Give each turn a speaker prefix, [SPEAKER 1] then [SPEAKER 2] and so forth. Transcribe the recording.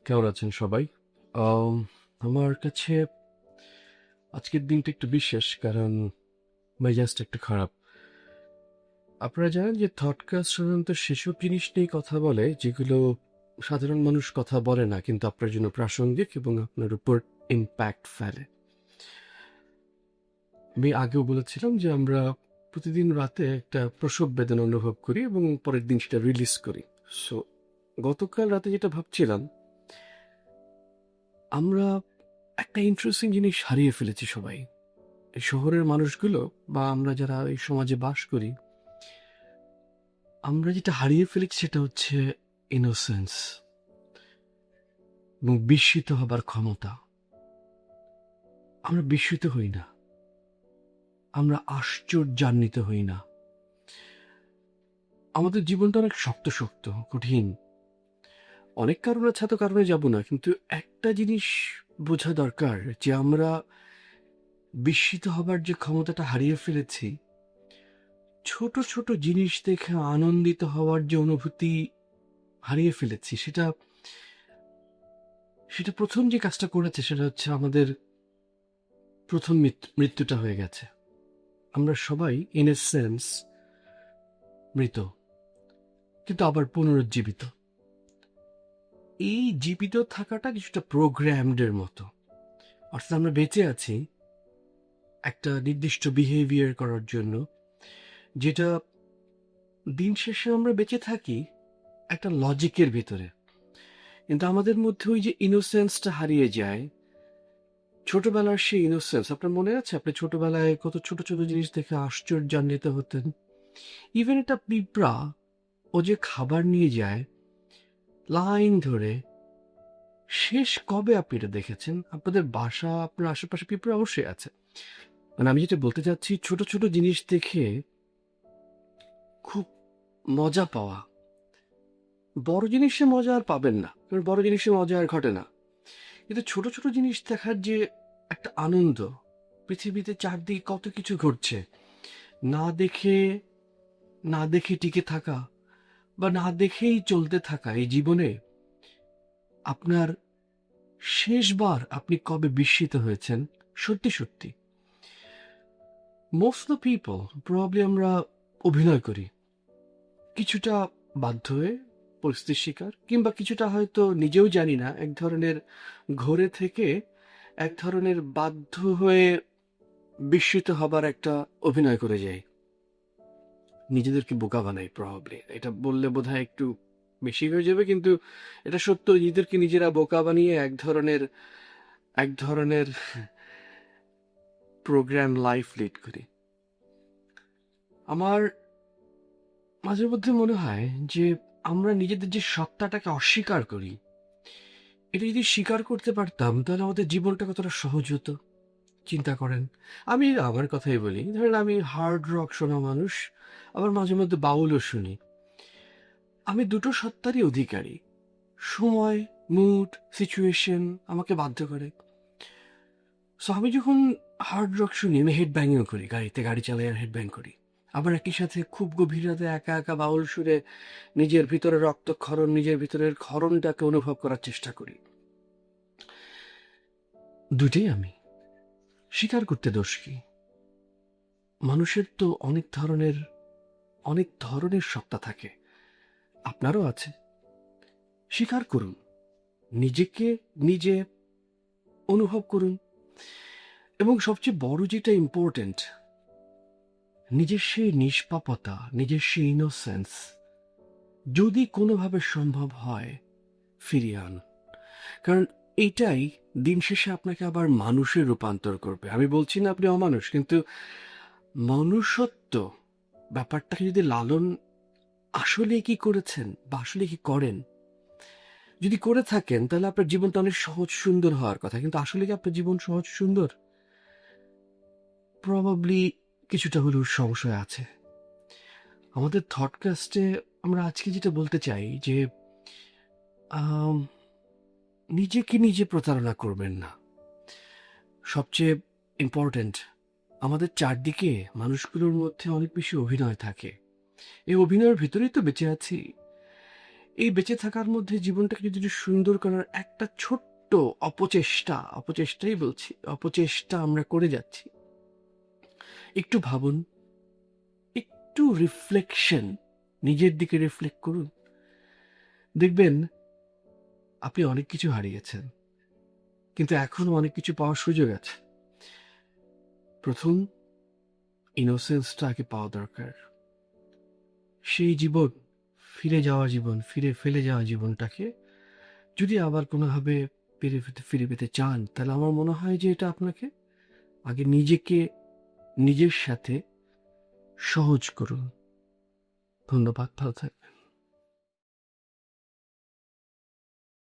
[SPEAKER 1] কেমন আছেন সবাই? আম আমার কাছে আজকের দিনটা একটু বিশেষ, কারণ মেজাজটা একটু খারাপ। আপনারা জানেন যে থটকাস্ট সাধারণত সেসব জিনিস নিয়ে কথা বলে যেগুলো সাধারণ মানুষ কথা বলে না, কিন্তু আপনার জন্য প্রাসঙ্গিক এবং আপনার উপর ইমপ্যাক্ট ফেলে। আমি আগেও বলেছিলাম যে আমরা প্রতিদিন রাতে একটা প্রসব বেদনা অনুভব করি এবং পরের দিন সেটা রিলিজ করি। সো গতকাল রাতে যেটা ভাবছিলাম, আমরা একটা ইন্টারেস্টিং জিনিস হারিয়ে ফেলেছি সবাই। এই শহরের মানুষগুলো বা আমরা যারা এই সমাজে বাস করি, আমরা যেটা হারিয়ে ফেলেছি সেটা হচ্ছে ইনোসেন্স এবং বিস্মিত হবার ক্ষমতা। আমরা বিস্মিত হই না, আমরা আশ্চর্যান্বিত হই না। আমাদের জীবনটা অনেক শক্ত শক্ত, কঠিন। অনেক কারণ আছে, এত কারণে যাব না, কিন্তু একটা জিনিস বোঝা দরকার যে আমরা বিস্মিত হবার যে ক্ষমতাটা হারিয়ে ফেলেছি, ছোট ছোট জিনিস দেখে আনন্দিত হওয়ার যে অনুভূতি হারিয়ে ফেলেছি, সেটা সেটা প্রথম যে কাজটা করেছে সেটা হচ্ছে আমাদের প্রথম মৃত্যুটা হয়ে গেছে। আমরা সবাই ইন এ সেন্স মৃত, কিন্তু আবার পুনরুজ্জীবিত। এই জীবিত থাকাটা কিছুটা প্রোগ্রামডের মতো। অর্থাৎ আমরা বেঁচে আছি একটা নির্দিষ্ট বিহেভিয়ার করার জন্য, যেটা দিন শেষে আমরা বেঁচে থাকি একটা লজিকের ভিতরে। কিন্তু আমাদের মধ্যে ওই যে ইনোসেন্সটা হারিয়ে যায়, ছোটবেলার সেই ইনোসেন্স। আপনার মনে আছে আপনি ছোটবেলায় কত ছোট ছোট জিনিস দেখে আশ্চর্যান্বিত হতেন? ইভেন একটা পিঁপড়া, ও যে খাবার নিয়ে যায় লাইন ধরে, শেষ কবে আপনি এটা দেখেছেন? আপনাদের বাসা, আপনার আশেপাশে পিঁপড়া অবশ্যই আছে। মানে আমি যেটা বলতে চাচ্ছি, ছোট ছোট জিনিস দেখে খুব মজা পাওয়া। বড় জিনিসে মজা আর পাবেন না, কারণ বড় জিনিসে মজা আর ঘটে না। কিন্তু ছোট ছোট জিনিস দেখার যে একটা আনন্দ, পৃথিবীতে চারদিকে কত কিছু ঘটছে, না দেখে না দেখে টিকে থাকা বা না দেখেই চলতে থাকা এই জীবনে, আপনার শেষবার আপনি কবে বিস্মিত হয়েছেন সত্যি সত্যি? মোস্ট অফ পিপল প্রবাবলি আমরা অভিনয় করি, কিছুটা বাধ্য হয়ে, পরিস্থিতির শিকার, কিংবা কিছুটা হয়তো নিজেও জানি না, এক ধরনের ঘোরে থেকে এক ধরনের বাধ্য হয়ে বিস্মিত হবার একটা অভিনয় করে যাই, নিজেদেরকে বোকা বানাই। প্রবাবলি এটা বললে বোধহয় একটু বেশি হয়ে যাবে, কিন্তু এটা সত্য। নিজেদেরকে নিজেরা বোকা বানিয়ে এক ধরনের প্রোগ্রাম লাইফ লিড করি। আমার মাঝে মধ্যে মনে হয় যে আমরা নিজেদের যে সত্তাটাকে অস্বীকার করি, এটা যদি স্বীকার করতে পারতাম তাহলে আমাদের জীবনটা কতটা সহজ হতো। চিন্তা করেন, আমি আমার কথাই বলি, ধরেন আমি হার্ড রক শোনা মানুষ, আবার মাঝে মধ্যে বাউলও শুনি। আমি দুটো সত্তারই অধিকারী। সময়, মুড, সিচুয়েশন আমাকে বাধ্য করে। সো আমি যখন হার্ড রক শুনি, আমি হেড ব্যাংও করি, গাড়ি চালাই আর হেড ব্যাং করি। আবার একই সাথে খুব গভীর রাতে একা একা বাউল সুরে নিজের ভিতরে রক্তক্ষরণ, নিজের ভিতরের ক্ষরণটাকে অনুভব করার চেষ্টা করি। দুটোই আমি। স্বীকার করতে দোষ কি? মানুষের তো অনেক ধরনের সত্তা থাকে, আপনারও আছে। স্বীকার করুন, নিজেকে নিজে অনুভব করুন, এবং সবচেয়ে বড় যেটা ইম্পর্টেন্ট, নিজের সেই নিষ্পাপতা, নিজের সেই ইনোসেন্স যদি কোনোভাবে সম্ভব হয় ফিরিয়ে আন। কারণ এইটাই দিন শেষে আপনাকে আবার মানুষে রূপান্তর করবে। আমি বলছি না আপনি অমানুষ, কিন্তু মনুষ্যত্ব ব্যাপারটাকে যদি লালন আসলে কি করেছেন বা আসলে কি করেন, যদি করে থাকেন, তাহলে আপনার জীবনটা অনেক সহজ সুন্দর হওয়ার কথা। কিন্তু আসলে কি আপনার জীবন সহজ সুন্দর? প্রবাবলি কিছুটা হলেও সংশয় আছে। আমাদের থটকাস্টে আমরা আজকে যেটা বলতে চাই যে আম, নিজেকে নিজে প্রতারণা করবেন না। সবচেয়ে ইম্পর্ট্যান্ট, আমাদের চারদিকে মানুষগুলোর মধ্যে অনেক বেশি অভিনয় থাকে। এই অভিনয়ের ভিতরেই তো বেঁচে আছি। এই বেঁচে থাকার মধ্যে জীবনটাকে যদি একটু সুন্দর করার একটা ছোট্ট অপচেষ্টাই বলছি, অপচেষ্টা আমরা করে যাচ্ছি। একটু ভাবুন, একটু রিফ্লেকশন, নিজের দিকে রিফ্লেক্ট করুন। দেখবেন আপনি অনেক কিছু হারিয়েছেন, কিন্তু এখনো অনেক কিছু পাওয়ার সুযোগ আছে। প্রথম ইনোসেন্সটা আগে পাওয়া দরকার। সেই জীবন, ফিরে ফেলে যাওয়া জীবনটাকে যদি আবার কোনোভাবে ফিরে পেতে চান, তাহলে আমার মনে হয় যে এটা আপনাকে আগে নিজেকে নিজের সাথে সহজ করুন। ধন্যবাদ, ভালো থাকবেন।